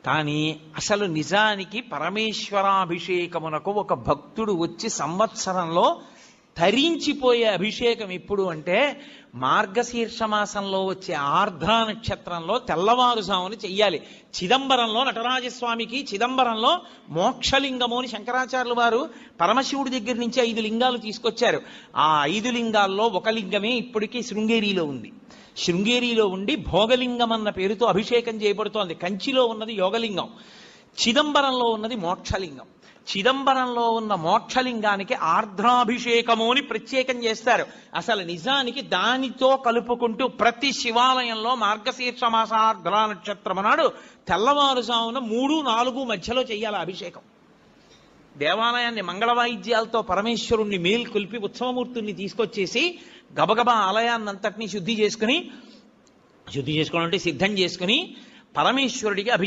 కానీ అసలు నిజానికి పరమేశ్వరాభిషేకమునకు ఒక భక్తుడు వచ్చి సంవత్సరంలో తరించిపోయే అభిషేకం ఎప్పుడు అంటే మార్గశీర్ష మాసంలో వచ్చే ఆర్ద్రా నక్షత్రంలో తెల్లవారుజామున చెయ్యాలి. చిదంబరంలో నటరాజస్వామికి చిదంబరంలో మోక్షలింగము అని శంకరాచార్యులు వారు పరమశివుడి దగ్గర నుంచి 5 లింగాలు తీసుకొచ్చారు. ఆ 5 లింగాల్లో ఒక లింగమే ఇప్పటికీ శృంగేరిలో ఉంది. శృంగేరిలో ఉండి భోగలింగం అన్న పేరుతో అభిషేకం చేయబడుతోంది. కంచిలో ఉన్నది యోగలింగం, చిదంబరంలో ఉన్నది మోక్షలింగం. చిదంబరంలో ఉన్న మోక్షలింగానికి ఆర్ద్రాభిషేకము అని ప్రత్యేకం చేస్తారు. అసలు నిజానికి దానితో కలుపుకుంటూ ప్రతి శివాలయంలో మార్గశీర్ష మాస ఆర్ద్రా నక్షత్రం నాడు తెల్లవారుజామున 3-4 మధ్యలో చెయ్యాలి అభిషేకం. దేవాలయాన్ని మంగళవాయిద్యాలతో పరమేశ్వరుణ్ణి మేల్కొల్పి ఉత్సవమూర్తుల్ని తీసుకొచ్చేసి గబగబా ఆలయాన్నంతటినీ శుద్ధి చేసుకోవడం అంటే సిద్ధం చేసుకుని పరమేశ్వరుడికి అభిషేకం